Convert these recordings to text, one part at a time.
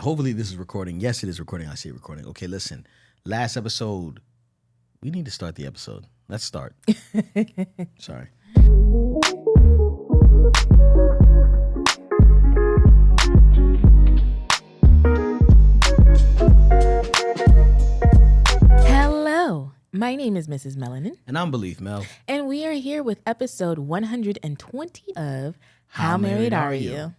Hopefully this is recording. Yes, it is recording. I see it recording. Okay, listen. Last episode. We need to start the episode. Let's start. Sorry. Hello. My name is Mrs. Melanin. And I'm Beleaf Mel. And we are here with episode 120 of How Married Are You?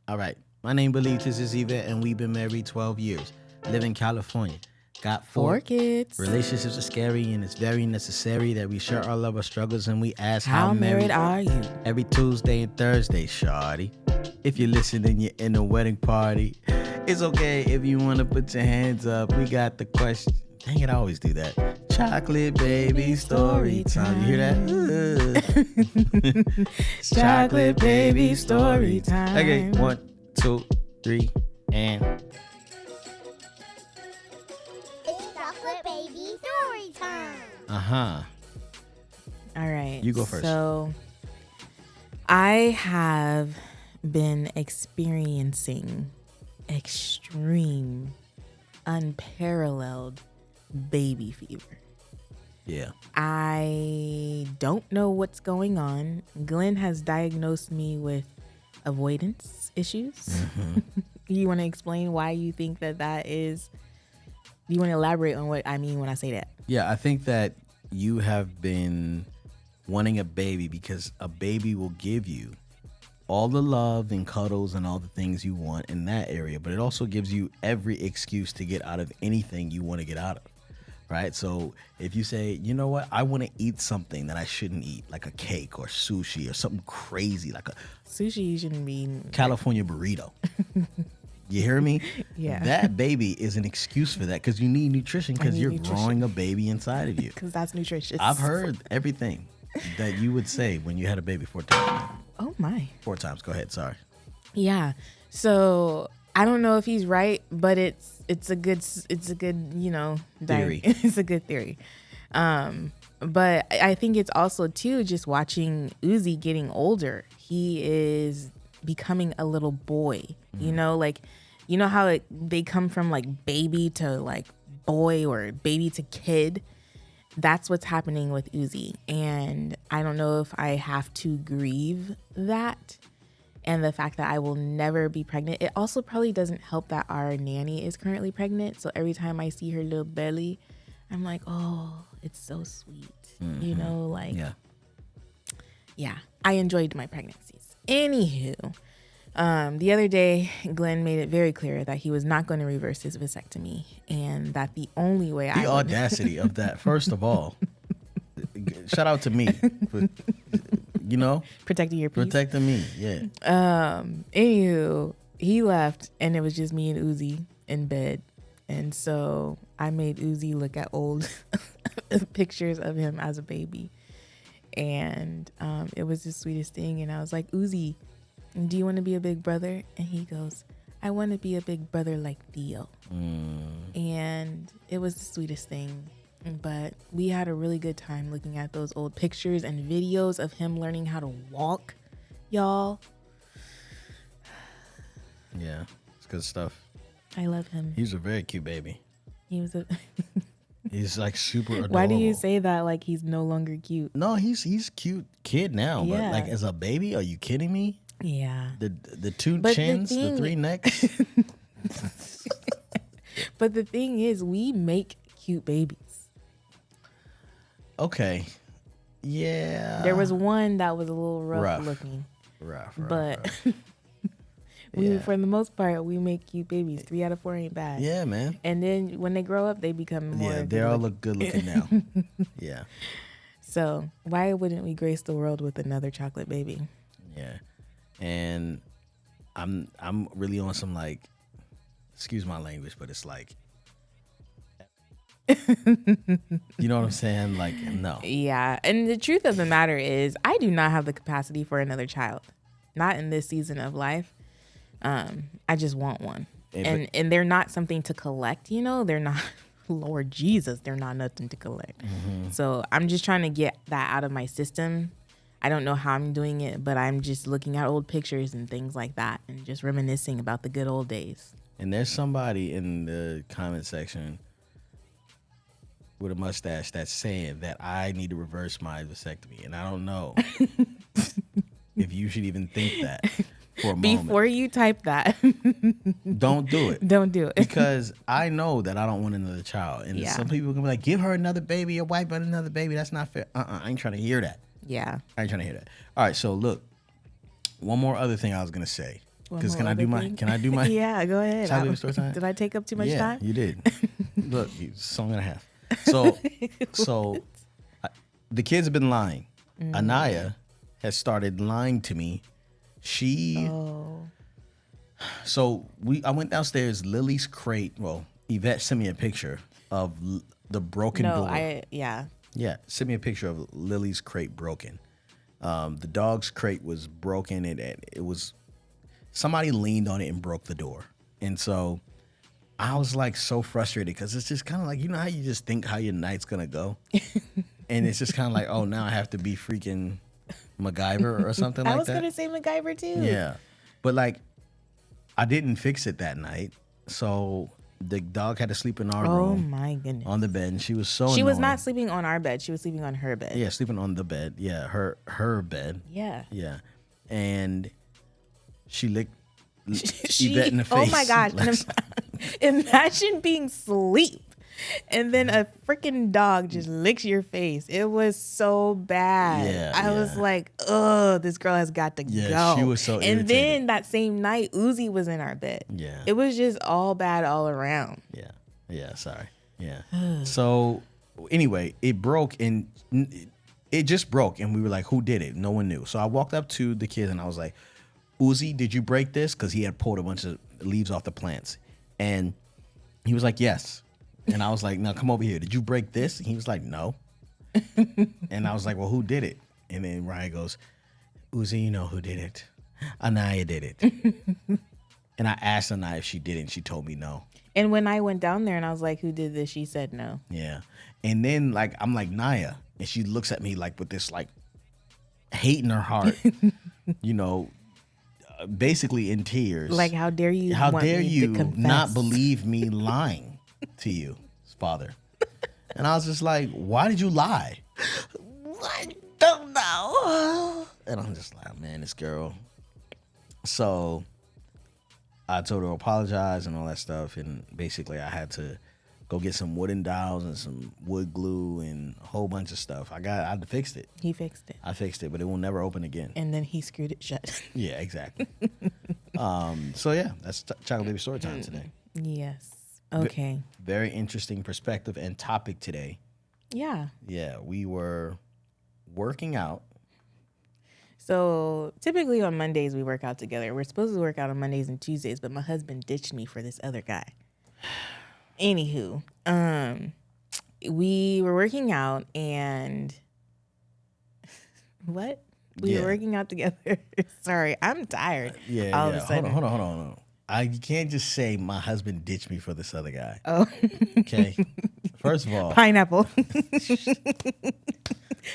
All right. My name Beleaf. This is Yvette, and we've been married 12 years. Live in California. Got four kids. Relationships are scary, and it's very necessary that we share our love, our struggles, and we ask How married are you? Every Tuesday and Thursday, shawty. If you're listening, you're in a wedding party. It's okay if you want to put your hands up. We got the question. Dang it, I always do that. Chocolate baby story time. You hear that? Chocolate baby story time. Okay, 1, 2, 3, and... It's chocolate baby story time. Uh-huh. All right. You go first. So, I have been experiencing extreme, unparalleled baby fever. Yeah. I don't know what's going on. Glen has diagnosed me with avoidance issues. Mm-hmm. You want to explain why you think that is? You want to elaborate on what I mean when I say that? Yeah, I think that you have been wanting a baby because a baby will give you all the love and cuddles and all the things you want in that area, but it also gives you every excuse to get out of anything you want to get out of, right? So if you say, you know what, I want to eat something that I shouldn't eat, like a cake or sushi or something crazy, like a Sushi you shouldn't be eating. California burrito. You hear me? Yeah. That baby is an excuse for that because you need nutrition because you're growing a baby inside of you. Because that's nutritious. I've heard everything that you would say when you had a baby 4 times. Oh my. 4 times. Go ahead. Sorry. Yeah. So I don't know if he's right, but it's a good Theory. It's a good theory. But I think it's also too just watching Uzi getting older. He is becoming a little boy. You know, like you know how they come from like baby to like boy or baby to kid. That's what's happening with Uzi. And I don't know if I have to grieve that and the fact that I will never be pregnant. It also probably doesn't help that our nanny is currently pregnant. So every time I see her little belly, I'm like, oh, it's so sweet. Mm-hmm. You know, like, yeah, I enjoyed my pregnancies. Anywho, the other day, Glenn made it very clear that he was not going to reverse his vasectomy and that the only way the audacity of that, first of all, shout out to me for, protecting your peace. protecting me. Yeah. Anywho, he left and it was just me and Uzi in bed. And so I made Uzi look at old pictures of him as a baby. And it was the sweetest thing. And I was like, Uzi, do you want to be a big brother? And he goes, I want to be a big brother like Theo. And it was the sweetest thing. But we had a really good time looking at those old pictures and videos of him learning how to walk, y'all. Yeah, it's good stuff. I love him. He's a very cute baby. He was a... He's like super adorable. Why do you say that like he's no longer cute? No, he's cute kid now. Yeah. But like as a baby, are you kidding me? Yeah. The 2 But chins, the 3 necks. But the thing is, we make cute babies. Okay. Yeah. There was one that was a little rough looking. Rough. But Yeah. for the most part, we make cute babies. 3 out of 4 ain't bad. Yeah, man. And then when they grow up, they become more. Yeah, they all look good looking now. Yeah. So why wouldn't we grace the world with another chocolate baby? Yeah. And I'm really on some like, excuse my language, but it's like, you know what I'm saying? Like, no. Yeah. And the truth of the matter is, I do not have the capacity for another child. Not in this season of life. I just want one. And they're not something to collect, you know? They're not, Lord Jesus, they're not nothing to collect. Mm-hmm. So I'm just trying to get that out of my system. I don't know how I'm doing it, but I'm just looking at old pictures and things like that and just reminiscing about the good old days. And there's somebody in the comment section with a mustache that's saying that I need to reverse my vasectomy. And I don't know if you should even think that for a moment. Before you type that, Don't do it. don't do it. Because I know that I don't want another child. And Yeah. some people are going to be like, give her another baby, your wife got another baby. That's not fair. I ain't trying to hear that. Yeah. I ain't trying to hear that. All right, so look, one more other thing I was going to say. One Because more can I other do my, thing? can I do my, Yeah, go ahead. Shall I leave story time? Did I take up too much yeah, time? you did. Look, song and a half. So the kids have been lying. Anaya has started lying to me. I went downstairs. Lily's crate. Well, Yvette sent me a picture of the broken door. Yeah. Yeah, sent me a picture of Lily's crate broken. The dog's crate was broken. It was somebody leaned on it and broke the door, and so I was like so frustrated because it's just kind of like, you know how you just think how your night's gonna go, and it's just kind of like, oh, now I have to be freaking MacGyver or something like that. I was gonna say MacGyver too. Yeah, but like I didn't fix it that night, so the dog had to sleep in our Oh room my goodness. on the bed, and she was so She was annoyed. not sleeping on our bed. She was sleeping on her bed. Yeah, sleeping on the bed. Yeah, her bed. Yeah. Yeah, and she licked She, Yvette in the face. oh my gosh. Imagine being asleep and then a freaking dog just licks your face. It was so bad. Yeah, I was yeah. like, oh, this girl has got to Yeah, go. she was so And irritated. then that same night, Uzi was in our bed. Yeah. It was just all bad all around. Yeah, sorry. Yeah. So anyway, it broke and it just broke, and we were like, who did it? No one knew. So I walked up to the kids and I was like, Uzi, did you break this? Because he had pulled a bunch of leaves off the plants. And he was like, yes. And I was like, now come over here. Did you break this? And he was like, no. And I was like, well, who did it? And then Ryan goes, Uzi, you know who did it. Anaya did it. And I asked Anaya if she did it, and she told me no. And when I went down there and I was like, who did this? She said no. Yeah. And then like I'm like, Naya, and she looks at me like with this like hate in her heart, you know, basically in tears. Like, how dare you? How want dare me to you confess? not believe me lying to you, father? And I was just like, why did you lie? I don't know. And I'm just like, man, this girl. So I told her to apologize and all that stuff. And basically I had to go get some wooden dowels and some wood glue and a whole bunch of stuff. I fixed it. He fixed it. I fixed it, but it will never open again. And then he screwed it shut. Yeah, exactly. So yeah, that's Chocolate Baby Story Time today. Yes. Okay. Very interesting perspective and topic today. Yeah. Yeah, we were working out. So typically on Mondays we work out together. We're supposed to work out on Mondays and Tuesdays, but my husband ditched me for this other guy. Anywho, we were working out and what? We were working out together. Sorry, I'm tired. Yeah, All of a sudden. Hold on. You can't just say my husband ditched me for this other guy. Oh. Okay. First of all, Pineapple.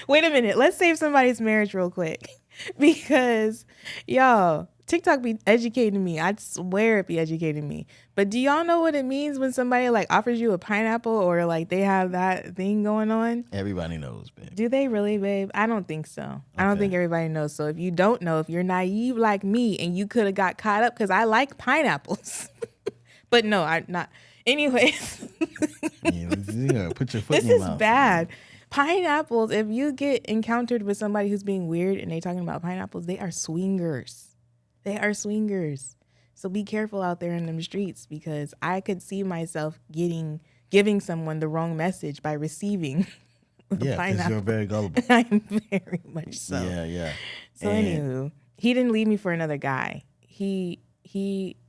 Wait a minute. Let's save somebody's marriage real quick. Because, y'all, TikTok be educating me. I swear it be educating me. But do y'all know what it means when somebody like offers you a pineapple or like they have that thing going on? everybody knows, babe. Do they really, babe? I don't think so. I don't Okay. think everybody knows. So if you don't know, if you're naive like me and you could have got caught up because I like pineapples. But no, I'm not. Anyways. Yeah, put your foot This in your is mouth. bad. Pineapples, if you get encountered with somebody who's being weird and they talking about pineapples, they are swingers. They are swingers. So be careful out there in them streets because I could see myself giving someone the wrong message by receiving the Yeah, because pineapple. you're very gullible. I'm very much so. Yeah. So And, anywho, he didn't leave me for another guy. He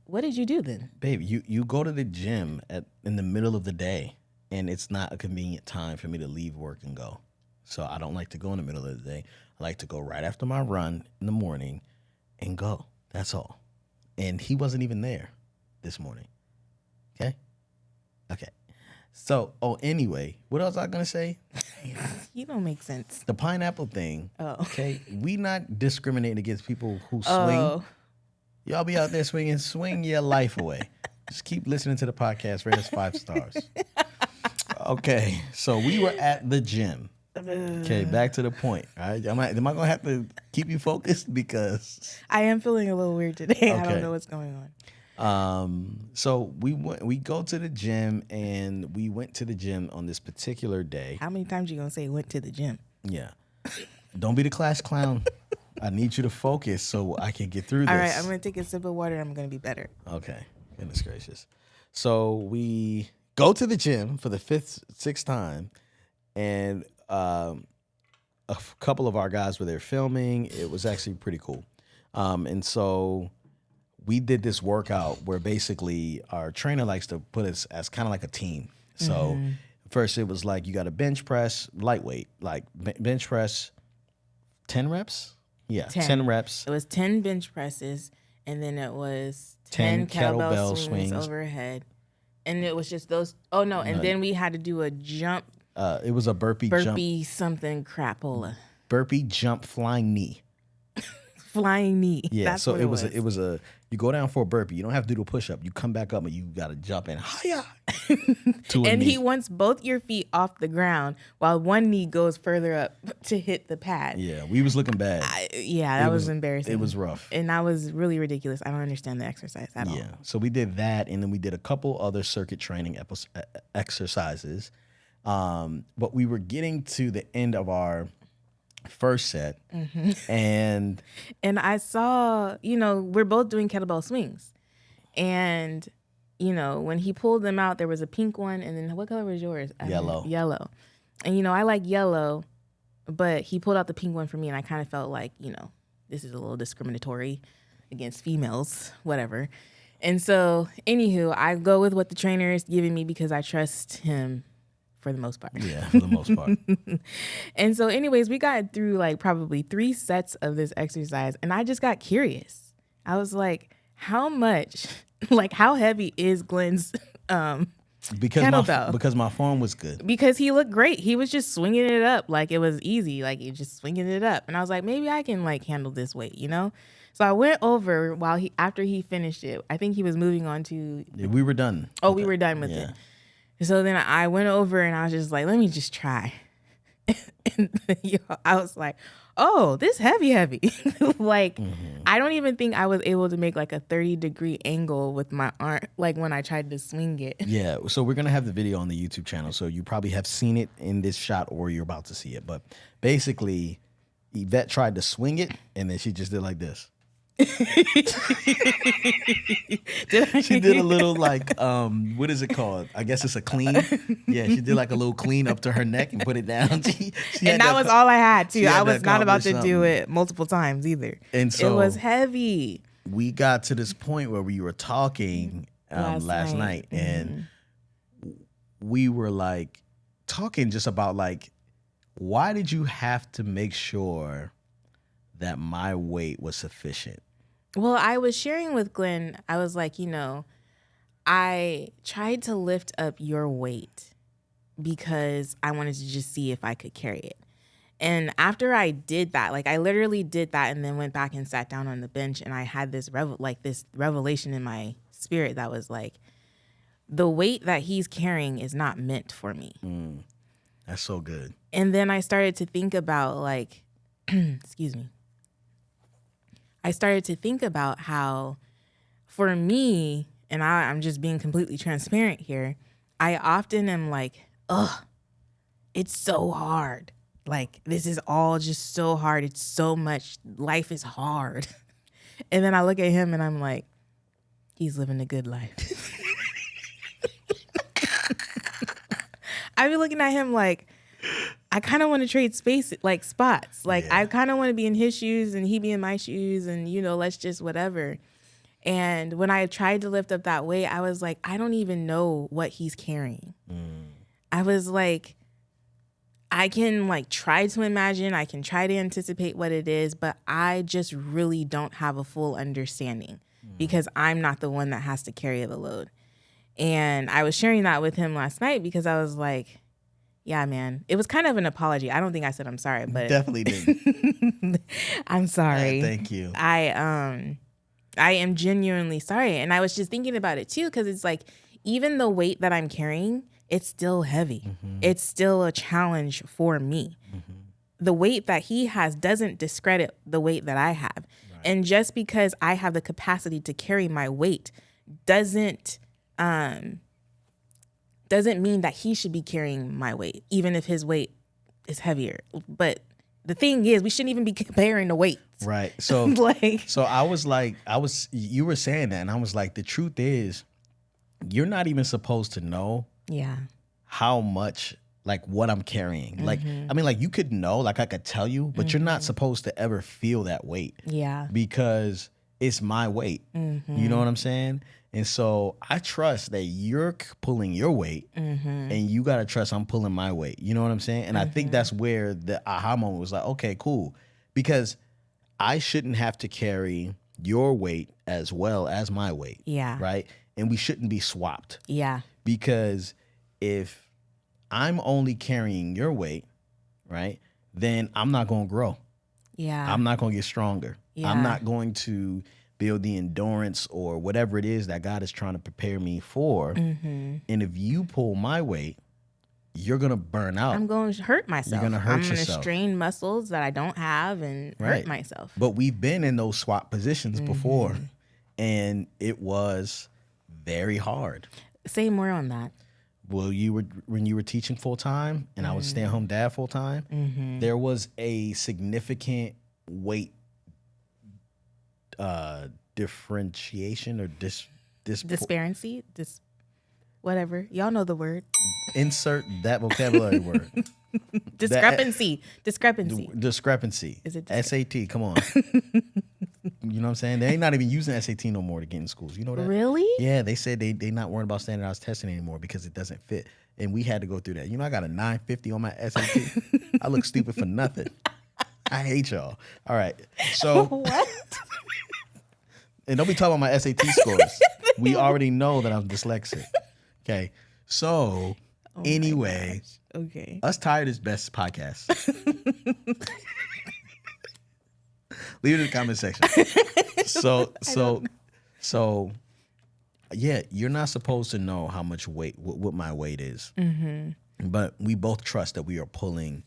what did you do then? babe, you go to the gym in the middle of the day, and it's not a convenient time for me to leave work and go. So I don't like to go in the middle of the day. I like to go right after my run in the morning and go. That's all. And he wasn't even there this morning. Okay. So, anyway, what else was I going to say? You don't make sense. The pineapple thing. Oh. Okay. We not discriminating against people who swing. Oh. Y'all be out there swinging, swing your life away. Just keep listening to the podcast. Rate us 5 stars. Okay, so we were at the gym. Okay, back to the point. All right, am I gonna have to keep you focused because I am feeling a little weird today. I Okay. don't know what's going on. So we go to the gym, and we went to the gym on this particular day. How many times you gonna say went to the gym? Yeah, don't be the class clown. I need you to focus so I can get through this. All right, I'm gonna take a sip of water. I'm gonna be better. Okay, goodness gracious. So we go to the gym for the 6th time, and a couple of our guys were there filming. It was actually pretty cool. And so we did this workout where basically our trainer likes to put us as kind of like a team. So first it was like you got to bench press, lightweight, like bench press 10 reps. Yeah, 10 reps. It was 10 bench presses, and then it was 10 kettlebell swings overhead. And it was just those. Oh, no. And then we had to do a jump. It was a burpee jump. Something crapola. Burpee jump flying knee. Flying knee. Yeah, That's so what it was a you go down for a burpee. You don't have to do the push up. You come back up and you got to jump in higher. And he wants both your feet off the ground while one knee goes further up to hit the pad. Yeah, we was looking bad. That was embarrassing. It was rough. And that was really ridiculous. I don't understand the exercise at all. Yeah, so we did that, and then we did a couple other circuit training exercises. But we were getting to the end of our first set, and I saw, we're both doing kettlebell swings, and when he pulled them out, there was a pink one, and then what color was yours? Yellow. And I like yellow, but he pulled out the pink one for me, and I kind of felt like this is a little discriminatory against females, whatever. And so anywho, I go with what the trainer is giving me because I trust him for the most part. Yeah, for the most part. And so anyways, we got through like probably 3 sets of this exercise, and I just got curious. I was like, how much, like how heavy is Glen's kettlebell? Because my form was good. Because he looked great. He was just swinging it up like it was easy, like he just swinging it up. And I was like, maybe I can like handle this weight, So I went over after he finished it. I think he was moving on to. Yeah, we were done. Oh, we were done with it. So then I went over and I was just like, let me just try. And I was like, oh, this heavy. Like, I don't even think I was able to make like a 30-degree angle with my arm, like when I tried to swing it. Yeah, so we're going to have the video on the YouTube channel. So you probably have seen it in this shot or you're about to see it. But basically, Yvette tried to swing it and then she just did like this. She did a little like what is it called? I guess it's a clean. Yeah, she did like a little clean up to her neck and put it down. And that was all I had too. I was not about to do it multiple times either. And so it was heavy. We got to this point where we were talking last night and we were like talking just about like, why did you have to make sure that my weight was sufficient? Well, I was sharing with Glen, I was like, I tried to lift up your weight because I wanted to just see if I could carry it. And after I did that, like I literally did that and then went back and sat down on the bench and I had this revelation in my spirit that was like, the weight that he's carrying is not meant for me. That's so good. And then I started to think about like, excuse me. I started to think about how for me, and I'm just being completely transparent here, I often am like, it's so hard. Like, this is all just so hard. It's so much. Life is hard. And then I look at him and I'm like, he's living a good life. I be looking at him like, I kind of want to trade spots. Like, I kind of want to be in his shoes and he be in my shoes and, let's just whatever. And when I tried to lift up that weight, I was like, I don't even know what he's carrying. I was like, I can like try to imagine, I can try to anticipate what it is, but I just really don't have a full understanding because I'm not the one that has to carry the load. And I was sharing that with him last night because I was like, yeah, man. It was kind of an apology. I don't think I said I'm sorry, but definitely didn't. I'm sorry. Thank you. I am genuinely sorry. And I was just thinking about it too, because it's like, even the weight that I'm carrying, it's still heavy. It's still a challenge for me. The weight that he has doesn't discredit the weight that I have. Right. And just because I have the capacity to carry my weight doesn't mean that he should be carrying my weight, even if his weight is heavier. But the thing is, we shouldn't even be comparing the weights. Right. So you were saying that, and I was like, the truth is, you're not even supposed to know how much, like, what I'm carrying. Like, I mean, like, you could know, like, I could tell you, but you're not supposed to ever feel that weight. Yeah. Because it's my weight. You know what I'm saying? And so I trust that you're pulling your weight, and you got to trust I'm pulling my weight. You know what I'm saying? And I think that's where the aha moment was like, okay, cool. Because I shouldn't have to carry your weight as well as my weight. Yeah. Right? And we shouldn't be swapped. Yeah. Because if I'm only carrying your weight, right, then I'm not going to grow. Yeah. I'm not going to get stronger. Yeah. I'm not going to build the endurance or whatever it is that God is trying to prepare me for. And if you pull my weight, you're going to burn out. I'm going to hurt myself. You're going to hurt yourself. I'm going to strain muscles that I don't have and hurt myself. But we've been in those swap positions before, and it was very hard. Say more on that. Well, when you were teaching full time and I was staying home dad full time, there was a significant weight differentiation or disparancy, whatever. Y'all know the word. Insert that vocabulary word. Discrepancy. Is it SAT? Come on. You know what I'm saying? They ain't not even using SAT no more to get in schools. You know that? Really? Yeah, they said they not worried about standardized testing anymore because it doesn't fit. And we had to go through that. You know, I got a 950 on my SAT. I look stupid for nothing. I hate y'all. All right. So what? And don't be talking about my SAT scores. We already know that I'm dyslexic. Okay. So anyway, okay. Us Tired is Best podcast. Leave it in the comment section. So yeah, you're not supposed to know how much weight, what my weight is. But we both trust that we are pulling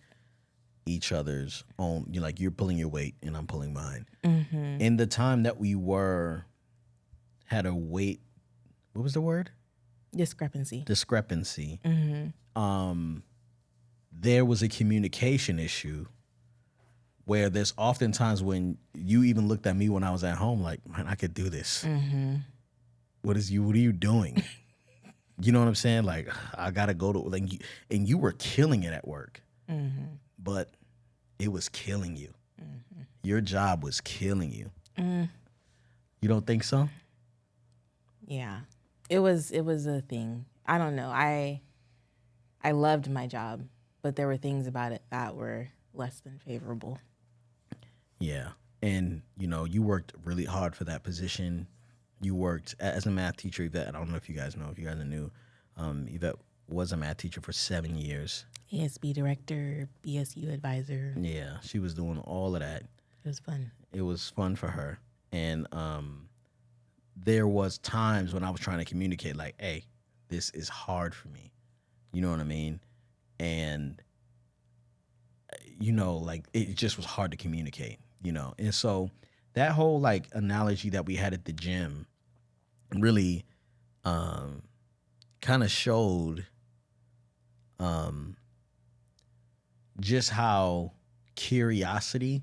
each other's own, like you're pulling your weight and I'm pulling mine. In the time that we had a weight, what was the word? Discrepancy. There was a communication issue where there's oftentimes when you even looked at me when I was at home like, man, I could do this. What are you doing? You know what I'm saying? Like, I got to go to, like, and you were killing it at work. But it was killing you. Your job was killing you. You don't think so? Yeah. It was a thing. I don't know. I loved my job, but there were things about it that were less than favorable. Yeah. And, you worked really hard for that position. You worked as a math teacher, Yvette. I don't know if you guys know, if you guys are new. Yvette was a math teacher for 7 years. ASB director, BSU advisor. Yeah, she was doing all of that. It was fun. It was fun for her. And there was times when I was trying to communicate like, hey, this is hard for me. You know what I mean? And, like it just was hard to communicate, And so that whole like analogy that we had at the gym really kind of showed just how curiosity,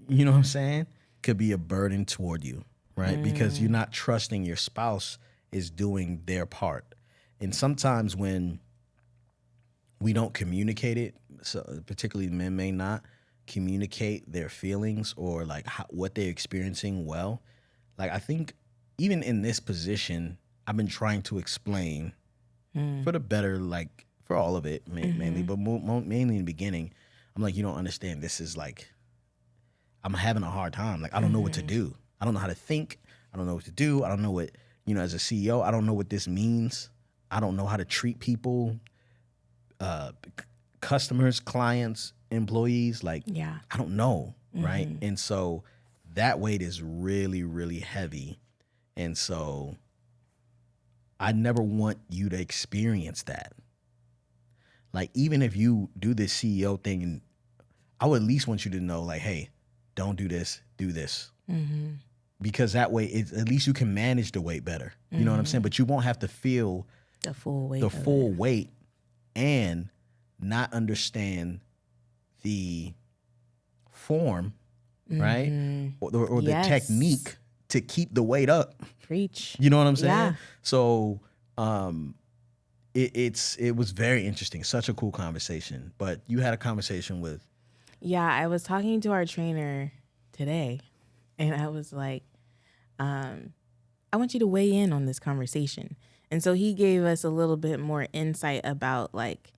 you know what I'm saying, could be a burden toward you, right? Because you're not trusting your spouse is doing their part. And sometimes when we don't communicate it, so particularly men may not communicate their feelings or like what they're experiencing well. Like I think even in this position, I've been trying to explain for the better, like for all of it mainly, but mainly in the beginning, I'm like, you don't understand. This is like, I'm having a hard time. Like, I don't know what to do. I don't know how to think. I don't know what to do. I don't know what, as a CEO, I don't know what this means. I don't know how to treat people, customers, clients, employees. Like, I don't know, right? And so that weight is really, really heavy. And so I never want you to experience that. Like, even if you do this CEO thing, and I would at least want you to know, like, hey, don't do this, do this. Mm-hmm. Because that way, at least you can manage the weight better. You know what I'm saying? But you won't have to feel the full weight. Weight and not understand the form, right? Or the technique to keep the weight up. Preach. You know what I'm saying? Yeah. So it was very interesting. Such a cool conversation. But you had a conversation with... Yeah, I was talking to our trainer today, and I was like, I want you to weigh in on this conversation. And so he gave us a little bit more insight about like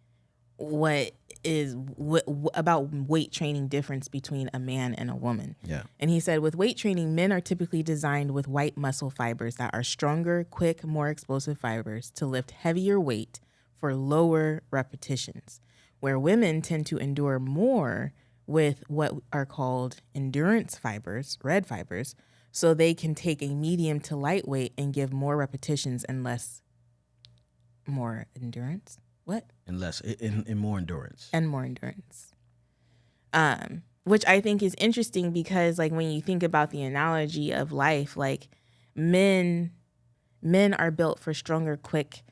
about weight training difference between a man and a woman. Yeah. And he said with weight training, men are typically designed with white muscle fibers that are stronger, quick, more explosive fibers to lift heavier weight for lower repetitions, where women tend to endure more with what are called endurance fibers, red fibers, so they can take a medium to light weight and give more repetitions and more endurance. What? And less, in more endurance. And more endurance. Which I think is interesting because, like, when you think about the analogy of life, like, men are built for stronger, quick,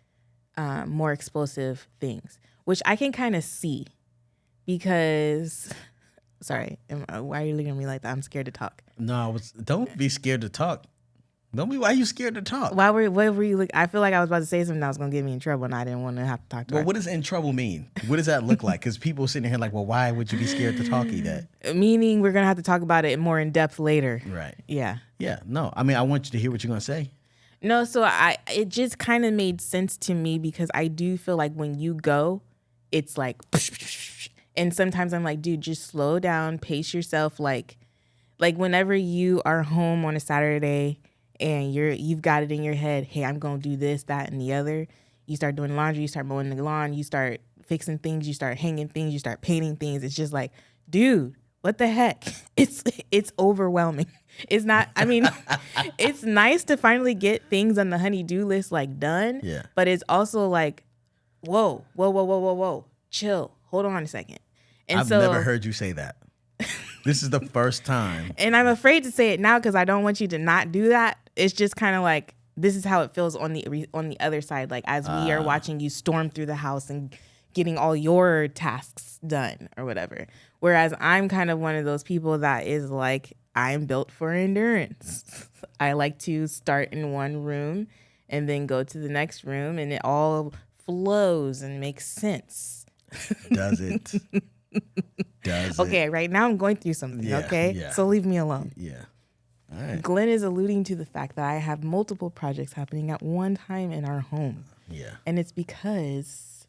more explosive things, which I can kind of see because... Sorry, why are you looking at me like that? I'm scared to talk. No, don't be scared to talk. Why are you scared to talk? What were you look? I feel like I was about to say something that was going to get me in trouble, and I didn't want to have to talk to her. Well, what does in trouble mean? What does that look like? Because people sitting here like, well, why would you be scared to talk that? Meaning we're going to have to talk about it more in depth later. Right. Yeah. Yeah. No, I mean, I want you to hear what you're going to say. No, so it just kind of made sense to me because I do feel like when you go, it's like... And sometimes I'm like, dude, just slow down, pace yourself. Like whenever you are home on a Saturday and you've got it in your head, hey, I'm going to do this, that, and the other. You start doing laundry, you start mowing the lawn, you start fixing things, you start hanging things, you start painting things. It's just like, dude, what the heck? It's overwhelming. It's not, I mean, it's nice to finally get things on the honey-do list like done. Yeah. But it's also like, whoa, chill. Hold on a second. And I've never heard you say that. This is the first time. And I'm afraid to say it now because I don't want you to not do that. It's just kind of like, this is how it feels on the other side. Like as we are watching you storm through the house and getting all your tasks done or whatever. Whereas I'm kind of one of those people that is like, I'm built for endurance. I like to start in one room and then go to the next room and it all flows and makes sense. Does it? Okay, right now I'm going through something, okay? Yeah. So leave me alone. Yeah. All right. Glenn is alluding to the fact that I have multiple projects happening at one time in our home. Yeah. And it's because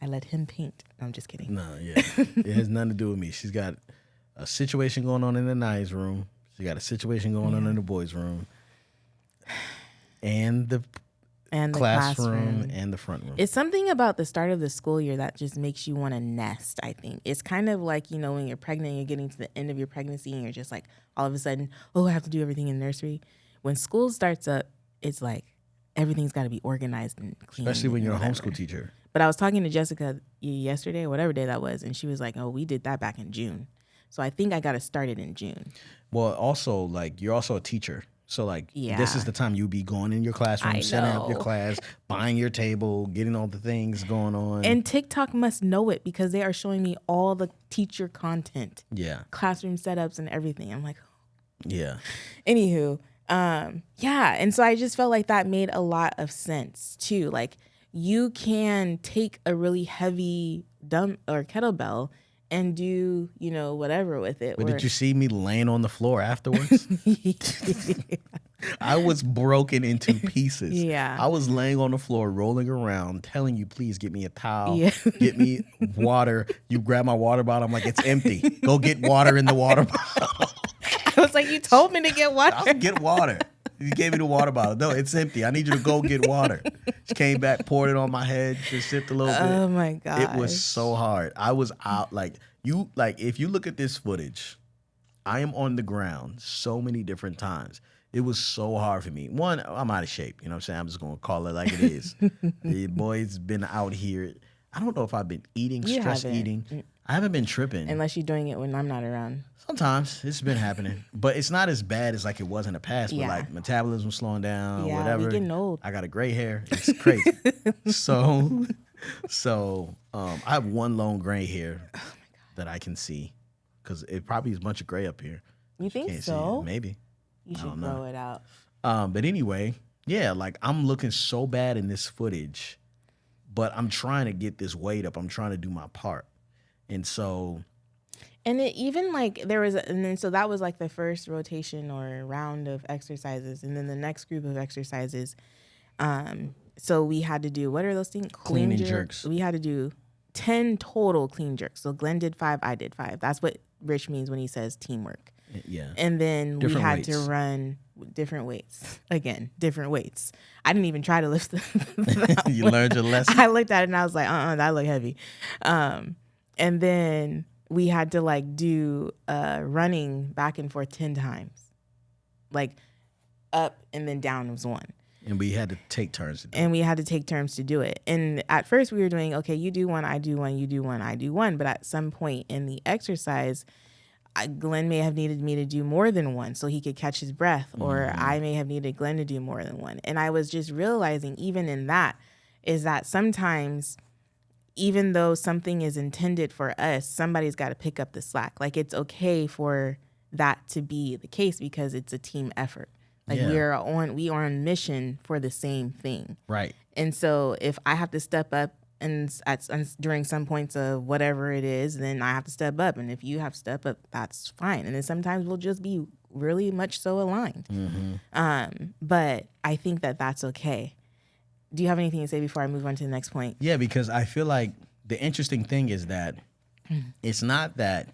I let him paint. No, I'm just kidding. No, yeah. It has nothing to do with me. She's got a situation going on in the Nye's room. She got a situation going on in the boys' room. And the classroom and the front room. It's something about the start of the school year that just makes you want to nest, I think. It's kind of like, you know, when you're pregnant, you're getting to the end of your pregnancy and you're just like, all of a sudden, oh, I have to do everything in nursery. When school starts up, it's like everything's got to be organized and clean. Especially when you're a homeschool teacher. But I was talking to Jessica yesterday, or whatever day that was, and she was like, oh, we did that back in June. So I think I got to start it in June. Well, also, like, you're also a teacher. So, like, this is the time you be going in your classroom, setting up your class, buying your table, getting all the things going on. And TikTok must know it because they are showing me all the teacher content. Yeah. Classroom setups and everything. I'm like, yeah. Anywho, yeah. And so I just felt like that made a lot of sense, too. Like, you can take a really heavy dumb or kettlebell and do, you know, whatever with it. But did you see me laying on the floor afterwards? I was broken into pieces. Yeah. I was laying on the floor, rolling around, telling you, please get me a towel, get me water. You grab my water bottle. I'm like, it's empty. Go get water in the water bottle. I was like, you told me to get water. I'll get water. You gave me the water bottle. No, it's empty. I need you to go get water. She came back, poured it on my head, just sipped a little bit. Oh my God. It was so hard. I was out. Like, if you look at this footage, I am on the ground so many different times. It was so hard for me. One, I'm out of shape. You know what I'm saying? I'm just going to call it like it is. The boy's been out here. I don't know if I've been eating, You stress haven't. eating. I haven't been tripping. Unless you're doing it when I'm not around. Sometimes it's been happening, but it's not as bad as like it was in the past. Yeah. But like metabolism slowing down, Yeah, whatever. we getting old. I got a gray hair. It's crazy. so I have one lone gray hair that I can see because it probably is a bunch of gray up here. You think Can't see so? it. Maybe. You I should don't know. grow it out. But anyway, yeah, like I'm looking so bad in this footage, but I'm trying to get this weight up. I'm trying to do my part, and so. And it even like there was, and then so that was like the first rotation or round of exercises, and then the next group of exercises. So we had to do, what are those things? Clean and jerks. We had to do 10 total clean jerks. So Glen did 5, I did 5. That's what Rich means when he says teamwork. Yeah. And then Different we had weights. to run different weights. Again, different weights. I didn't even try to lift that You one. learned your lesson. I looked at it and I was like, that looked heavy. And then we had to like do running back and forth 10 times. Like up and then down was 1. And we had to take turns to do And we had to take turns to do it. And at first we were doing, okay, you do 1, I do 1, you do 1, I do 1. But at some point in the exercise, Glen may have needed me to do more than 1 so he could catch his breath, or I may have needed Glen to do more than 1. And I was just realizing even in that is that sometimes even though something is intended for us, somebody's got to pick up the slack. Like it's okay for that to be the case because it's a team effort. Like Yeah. we are on mission for the same thing. Right. And so if I have to step up and during some points of whatever it is, then I have to step up. And if you have to step up, that's fine. And then sometimes we'll just be really much so aligned. But I think that that's okay. Do you have anything to say before I move on to the next point? Yeah, because I feel like the interesting thing is that it's not that,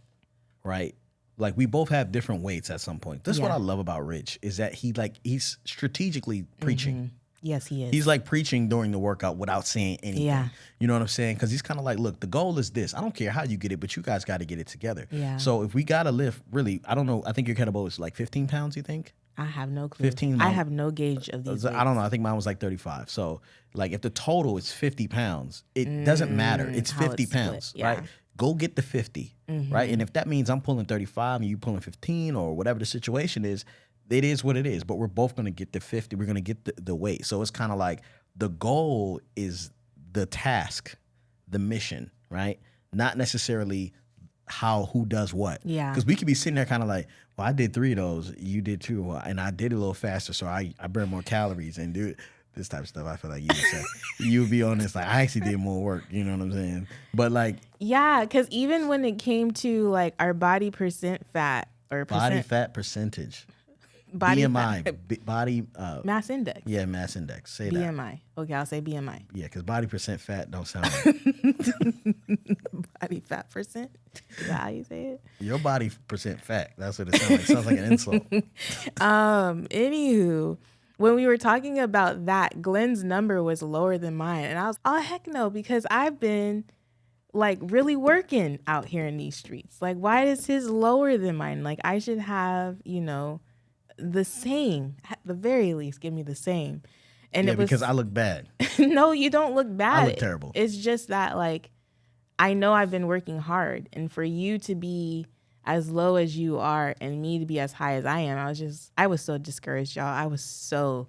right? Like we both have different weights at some point. That's what I love about Rich is that he's strategically preaching. Yes, he is. He's like preaching during the workout without saying anything. Yeah. You know what I'm saying? Because he's kind of like, look, the goal is this. I don't care how you get it, but you guys got to get it together. Yeah. So if we got to lift, really, I don't know. I think your kettlebell is like 15 pounds, you think? I have no clue. 15. I have no gauge of these. I don't know. I think mine was like 35. So like if the total is 50 pounds, it doesn't matter. It's how 50 it's split, pounds, yeah. right? Go get the 50, right? And if that means I'm pulling 35 and you pulling 15 or whatever the situation is, it is what it is. But we're both going to get the 50. We're going to get the weight. So it's kind of like the goal is the task, the mission, right? Not necessarily who does what. Yeah. Because we could be sitting there kind of like, well, I did 3 of those, you did 2, and I did it a little faster, so I burned more calories and do this type of stuff. I feel like you would say. You would be on this like, I actually did more work, you know what I'm saying? But like, Yeah, because even when it came to like our body percent fat or body fat percentage, body BMI, fat, body, mass index. yeah, mass index. Say that. BMI. Okay, I'll say BMI. Yeah, because body percent fat don't sound right. Body fat percent. Is that how you say it? Your body percent fat. That's what it sounds like. It sounds like an insult. Anywho, when we were talking about that, Glen's number was lower than mine. And I was, oh, heck no, because I've been like really working out here in these streets. Like, why is his lower than mine? Like, I should have, the same, at the very least, give me the same. And Yeah, it was because I look bad. no, you don't look bad. I look terrible. It's just that, like, I know I've been working hard, and for you to be as low as you are and me to be as high as I am, I was so discouraged, y'all. I was so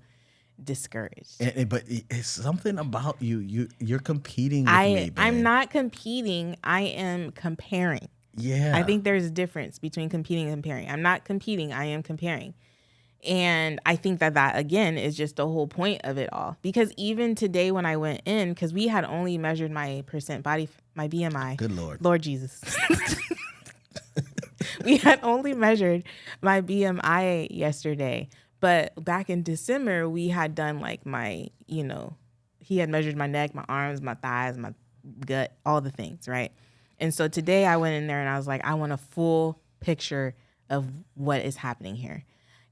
discouraged. But it's something about you're competing with me, man. I'm not competing. I am comparing. Yeah. I think there's a difference between competing and comparing. I'm not competing. I am comparing. And I think that again, is just the whole point of it all. Because even today when I went in, because we had only measured my my BMI. Good Lord. Lord Jesus. We had only measured my BMI yesterday. But back in December, we had done like he had measured my neck, my arms, my thighs, my gut, all the things, right? And so today I went in there and I was like, I want a full picture of what is happening here.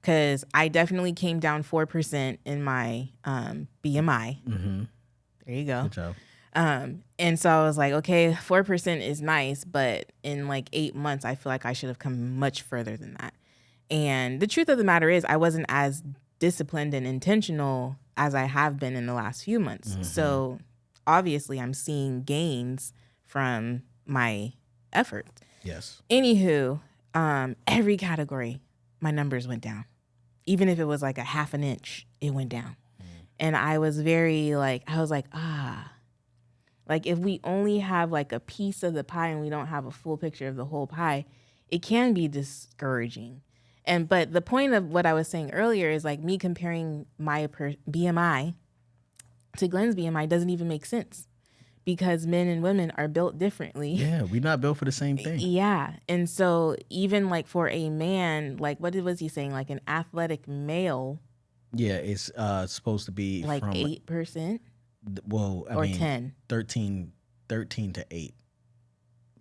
Because I definitely came down 4% in my BMI. Mm-hmm. There you go. Good job. And so I was like, okay, 4% is nice, but in like 8 months, I feel like I should have come much further than that. And the truth of the matter is, I wasn't as disciplined and intentional as I have been in the last few months. So obviously, I'm seeing gains from my effort. Yes. Anywho, every category, my numbers went down. Even if it was like a half an inch, it went down. And I was very like, like if we only have like a piece of the pie and we don't have a full picture of the whole pie, it can be discouraging. But the point of what I was saying earlier is like me comparing my BMI to Glen's BMI doesn't even make sense because men and women are built differently. Yeah, we're not built for the same thing. Yeah. And so even like for a man, like what was he saying? Like an athletic male. Yeah, it's supposed to be like from 8%. Well, I or mean 10. 13 to 8.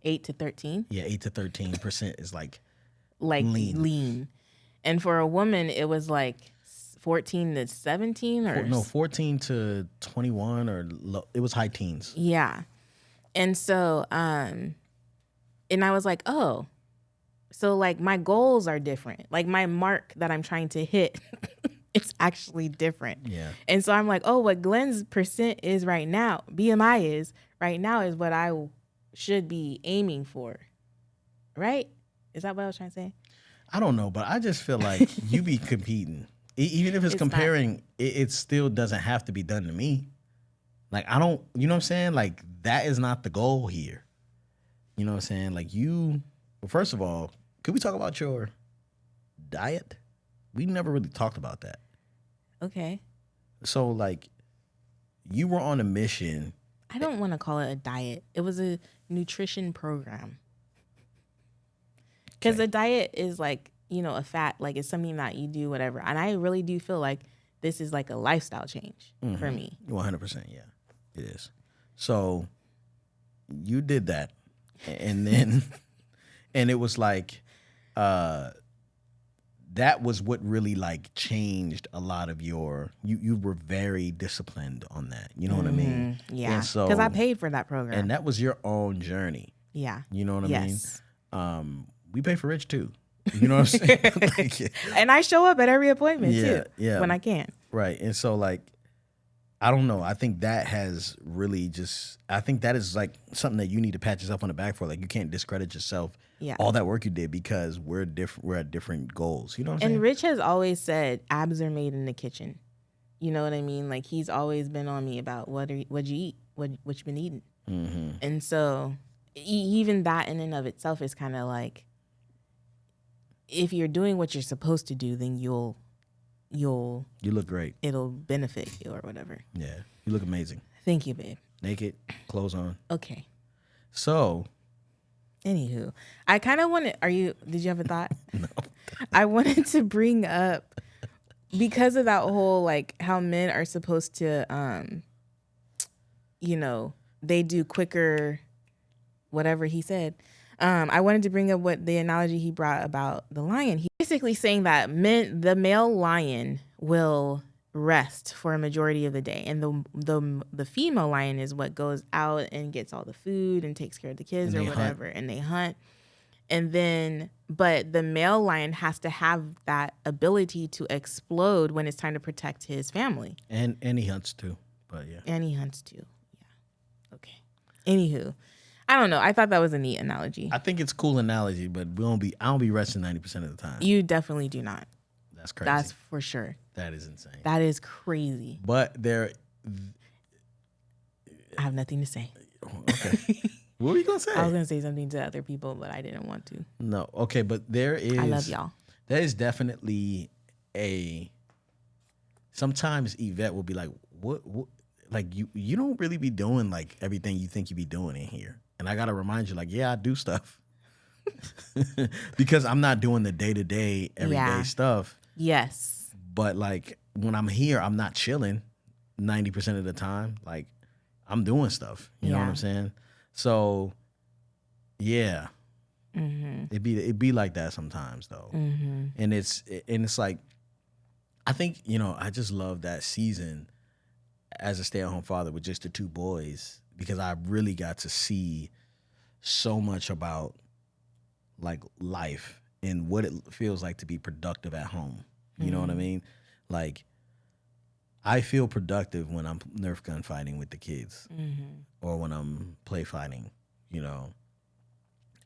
8 to 13? Yeah, 8 to 13% is like lean. And for a woman, it was like 14 to 17 or no, 14 to 21 or it was high teens. Yeah. And so and I was like, "Oh. So like my goals are different. Like my mark that I'm trying to hit it's actually different." Yeah. And so I'm like, "Oh, what Glen's percent is right now, BMI is right now is what I should be aiming for." Right? Is that what I was trying to say? I don't know, but I just feel like you be competing. Even if it's comparing, it still doesn't have to be done to me. Like, I don't, you know what I'm saying? Like, that is not the goal here. You know what I'm saying? Like, well, first of all, could we talk about your diet? We never really talked about that. Okay. So, like, you were on a mission. I don't want to call it a diet. It was a nutrition program. Because a diet is like, a fat, like it's something that you do, whatever. And I really do feel like this is like a lifestyle change for me. 100%, yeah, it is. So you did that. And then, and it was like, that was what really like changed a lot of you were very disciplined on that. You know what I mean? Yeah. Because I paid for that program. And that was your own journey. Yeah. You know what I mean? Yes. We pay for Rich too. You know what I'm saying? Like, and I show up at every appointment too. Yeah. When I can. Right. And so like, I don't know. I think that has really I think that is like something that you need to pat yourself on the back for. Like you can't discredit yourself. Yeah. All that work you did because we're at different goals. You know what I'm saying? And Rich has always said abs are made in the kitchen. You know what I mean? Like he's always been on me about what'd you eat, what you been eating. Mm-hmm. And so even that in and of itself is kind of like, if you're doing what you're supposed to do, then you look great. It'll benefit you or whatever. Yeah, you look amazing. Thank you, babe. Naked, clothes on. Okay. So, anywho, I kind of wanted. Did you have a thought? No. I wanted to bring up because of that whole like how men are supposed to, they do quicker, whatever he said. I wanted to bring up what the analogy he brought about the lion. He's basically saying that the male lion will rest for a majority of the day, and the female lion is what goes out and gets all the food and takes care of the kids or whatever, and they hunt. And then, but the male lion has to have that ability to explode when it's time to protect his family. And he hunts too, but yeah. And he hunts too. Yeah. Okay. Anywho. I don't know. I thought that was a neat analogy. I think it's a cool analogy, but I don't be resting 90% of the time. You definitely do not. That's crazy. That's for sure. That is insane. That is crazy. But I have nothing to say. Okay. What were you going to say? I was going to say something to other people, but I didn't want to. No. Okay, but there is... I love y'all. There is definitely sometimes Yvette will be like, what like you don't really be doing like everything you think you be doing in here. And I got to remind you, like, yeah, I do stuff. Because I'm not doing the day-to-day, everyday stuff. Yes. But, like, when I'm here, I'm not chilling 90% of the time. Like, I'm doing stuff. You know what I'm saying? So, yeah. Mm-hmm. It'd be like that sometimes, though. Mm-hmm. And it's like, I think, I just love that season as a stay-at-home father with just the 2 boys, because I really got to see so much about like life and what it feels like to be productive at home. You know what I mean? Like, I feel productive when I'm Nerf gun fighting with the kids or when I'm play fighting, you know.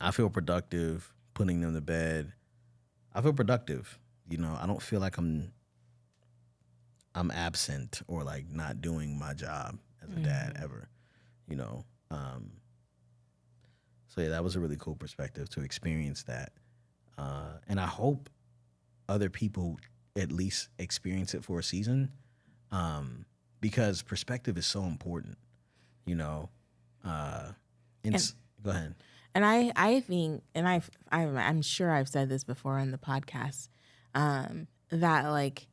I feel productive putting them to bed. I feel productive. You know, I don't feel like I'm absent or like not doing my job as a dad ever, you know. So yeah, that was a really cool perspective to experience that. And I hope other people at least experience it for a season, because perspective is so important, you know. Go ahead. And I think, and I'm sure I've said this before on the podcast, that like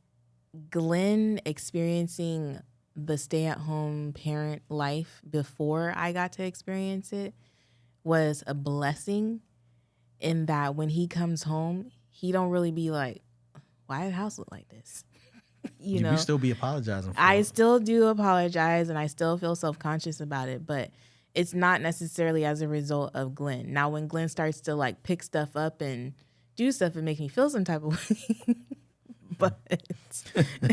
Glen experiencing the stay-at-home parent life before I got to experience it was a blessing, in that when he comes home, he don't really be like, why the house look like this? You know, still be apologizing for I it. still do apologize, and I still feel self-conscious about it, but it's not necessarily as a result of Glen. Now, when Glen starts to like pick stuff up and do stuff, it makes me feel some type of way. But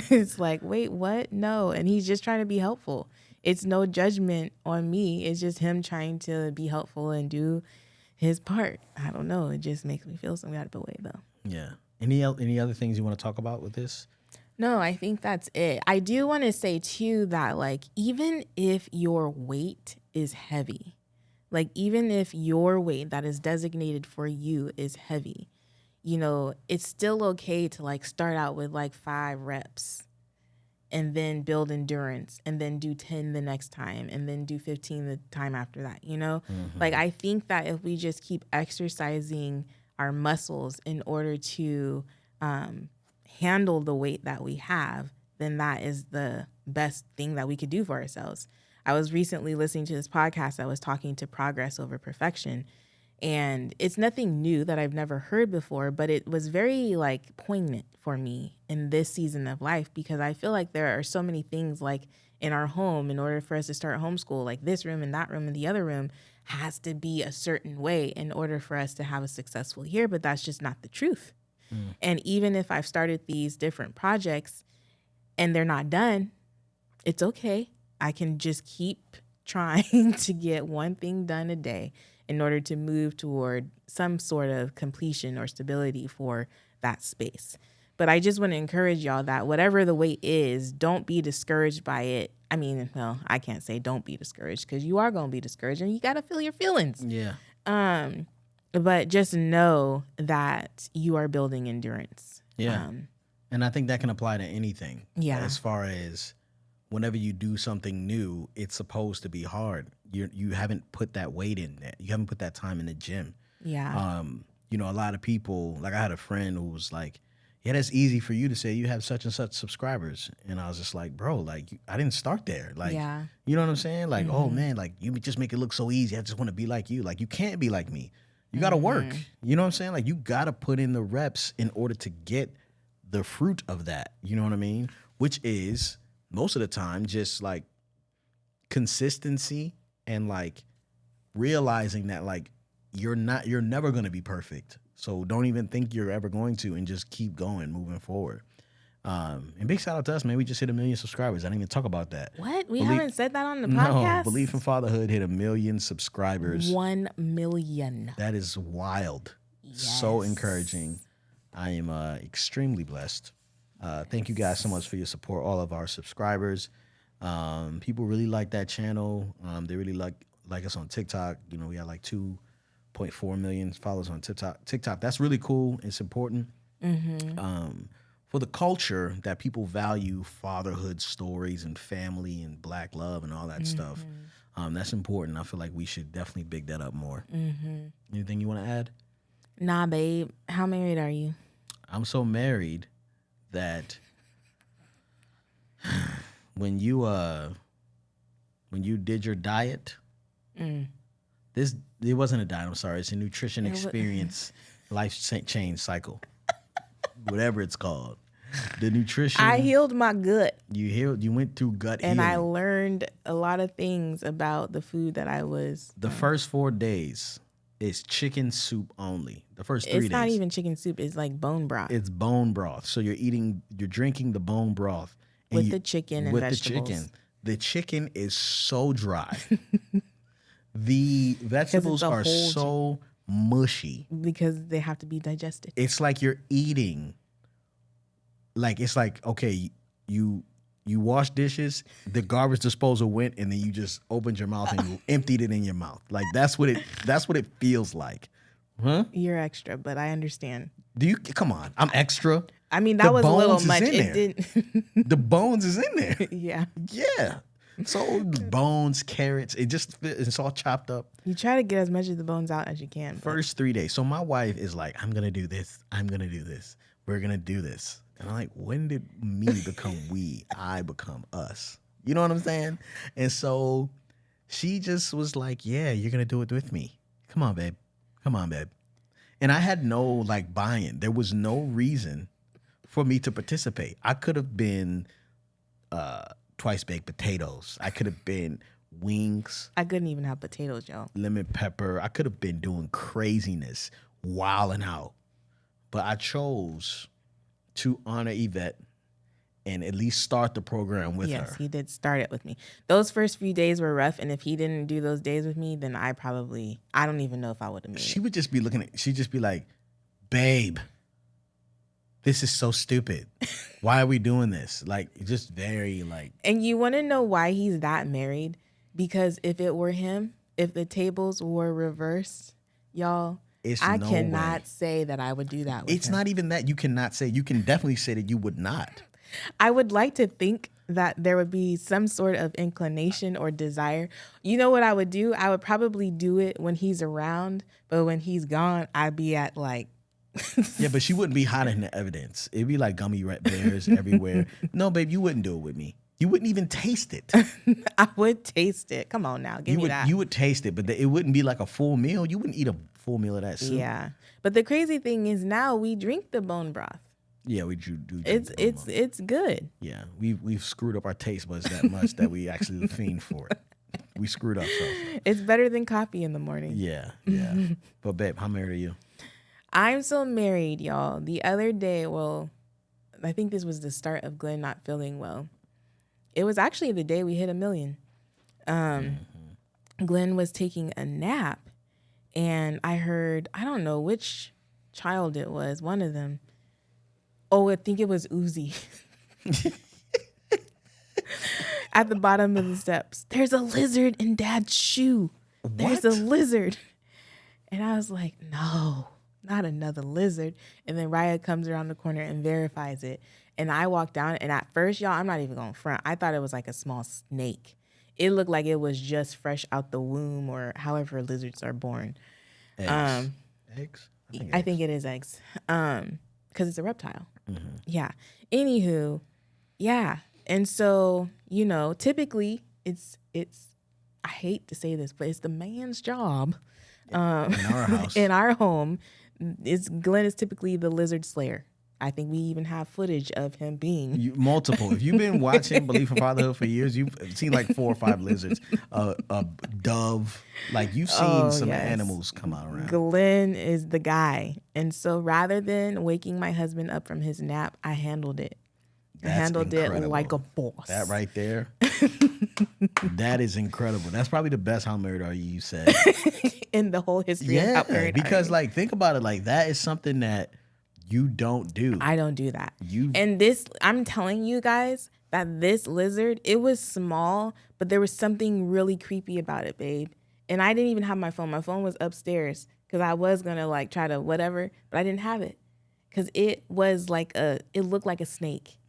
it's like, wait, what? No. And he's just trying to be helpful. It's no judgment on me. It's just him trying to be helpful and do his part. I don't know. It just makes me feel some type of way, though. Yeah. Any other things you want to talk about with this? No, I think that's it. I do want to say, too, that, like, even if your weight is heavy, like, even if your weight that is designated for you is heavy, you know, it's still okay to, like, start out with, like, 5 reps and then build endurance and then do 10 the next time and then do 15 the time after that, you know? Like, I think that if we just keep exercising our muscles in order to handle the weight that we have, then that is the best thing that we could do for ourselves. I was recently listening to this podcast that was talking to progress over perfection, and it's nothing new that I've never heard before, but it was very like poignant for me in this season of life, because I feel like there are so many things like in our home, in order for us to start homeschool, like this room and that room and the other room has to be a certain way in order for us to have a successful year, but that's just not the truth. And even if I've started these different projects and they're not done, it's okay. I can just keep trying to get one thing done a day in order to move toward some sort of completion or stability for that space. But I just want to encourage y'all that whatever the weight is, don't be discouraged by it. I mean, well, I can't say don't be discouraged, because you are going to be discouraged and you got to feel your feelings. Yeah. But just know that you are building endurance. Yeah. And I think that can apply to anything. Yeah. As far as whenever you do something new, it's supposed to be hard. You haven't put that weight in there. You haven't put that time in the gym. Yeah. You know, a lot of people, like I had a friend who was like, yeah, that's easy for you to say you have such and such subscribers. And I was just like, bro, like, I didn't start there. Like, Yeah. you know what I'm saying? Like, oh man, like you just make it look so easy. I just want to be like you. Like, you can't be like me. You got to work. You know what I'm saying? Like, you got to put in the reps in order to get the fruit of that. You know what I mean? Which is most of the time just like consistency and like realizing that like you're never going to be perfect. So don't even think you're ever going to, and just keep going, moving forward. And big shout out to us, man. We just hit 1 million subscribers. I didn't even talk about that. What? We haven't said that on the podcast? No, Beleaf in Fatherhood hit 1 million subscribers. 1 million. That is wild. So encouraging. I am extremely blessed. Thank you guys so much for your support, all of our subscribers. People really like that channel. They really like us on TikTok. You know, we have like 2.4 million followers on TikTok. That's really cool. It's important. For the culture that people value fatherhood stories and family and Black love and all that stuff. That's important. I feel like we should definitely big that up more. Anything you want to add? Nah, babe. How married are you? I'm so married that when you did your diet, it wasn't a diet. I'm sorry. It's a nutrition experience, life change cycle, whatever it's called. The nutrition. I healed my gut. You went through gut and healing. I learned a lot of things about the food that I was. The first 4 days is chicken soup only. The first 3 days. It's not even chicken soup. It's like bone broth. It's bone broth. So you're drinking the bone broth. With the chicken and vegetables. The chicken. The chicken is so dry. The vegetables are so mushy. Because they have to be digested. It's like you're eating. Like, it's like, okay, you wash dishes, the garbage disposal went, and then you just opened your mouth and you emptied it in your mouth. Like, that's what it feels like. Huh? You're extra, but I understand. Come on, I'm extra. I mean, that was a little much. It didn't. The bones is in there. Yeah. Yeah. So bones, carrots, it's all chopped up. You try to get as much of the bones out as you can. First 3 days. So my wife is like, I'm gonna do this. I'm gonna do this. We're gonna do this. And I'm like, when did me become we? I become us. You know what I'm saying? And so she just was like, yeah, you're gonna do it with me. Come on, babe. Come on, babe. And I had no like buy-in. There was no reason for me to participate. I could have been twice baked potatoes. I could have been wings. I couldn't even have potatoes, y'all. Lemon pepper. I could have been doing craziness, wilding out. But I chose to honor Yvette and at least start the program with her. Yes, he did start it with me. Those first few days were rough, and if he didn't do those days with me, then I don't even know if I would have made it. She would just be she'd just be like, babe, this is so stupid. Why are we doing this? Like, just very like. And you want to know why he's that married? Because if it were him, if the tables were reversed, y'all, I cannot say that I would do that with him. It's not even that. You cannot say. You can definitely say that you would not. I would like to think that there would be some sort of inclination or desire. You know what I would do? I would probably do it when he's around, but when he's gone, I'd be at like. Yeah, but she wouldn't be hiding the evidence. It'd be like gummy bears everywhere. No, babe, you wouldn't do it with me. You wouldn't even taste it. I would taste it. Come on now, give me that. You would taste it, but it wouldn't be like a full meal. You wouldn't eat a full meal of that soup. Yeah, but the crazy thing is now we drink the bone broth. Yeah, we do. It's good. Yeah, we've screwed up our taste buds that much that we actually fiend for it. We screwed up. So it's better than coffee in the morning. Yeah. But babe, how married are you? I'm so married, y'all. The other day, well, I think this was the start of Glen not feeling well. It was actually the day we hit 1 million. Glen was taking a nap, and I heard, I don't know which child it was, one of them. Oh, I think it was Uzi. At the bottom of the steps. There's a lizard in Dad's shoe. There's a lizard. And I was like, no, not another lizard. And then Raya comes around the corner and verifies it. And I walked down, and at first, y'all, I'm not even going to front. I thought it was like a small snake. It looked like it was just fresh out the womb, or however lizards are born. Eggs? I think it is eggs. Because it's a reptile. Mm-hmm. Yeah. Anywho, yeah. And so, you know, typically it's I hate to say this, but it's the man's job. In our house. In our home, Glen is typically the lizard slayer. I think we even have footage of him being multiple. If you've been watching Belief in Fatherhood for years, you've seen like 4 or 5 lizards, a dove. Like, you've seen some animals come out around. Glen is the guy, and so rather than waking my husband up from his nap, I handled it. I handled it like a boss. That right there, that is incredible. That's probably the best "How married are you?" said in the whole history. Of How Married because Are You? Like, think about it. Like, that is something that you don't do. I don't do that. And this, I'm telling you guys that this lizard, it was small, but there was something really creepy about it, babe. And I didn't even have my phone. My phone was upstairs because I was going to like try to whatever, but I didn't have it because it was like it looked like a snake.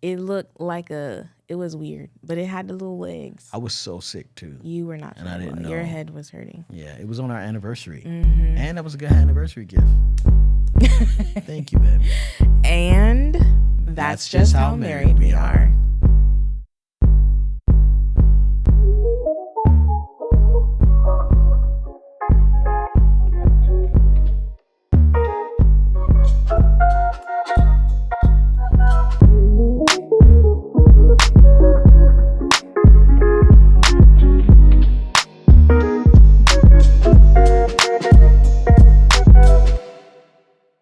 It looked like it was weird, but it had the little legs. I was so sick too. You were not. And I didn't know. Your head was hurting. Yeah, it was on our anniversary. Mm-hmm. And that was a good anniversary gift. Thank you, baby. And that's just how married we are.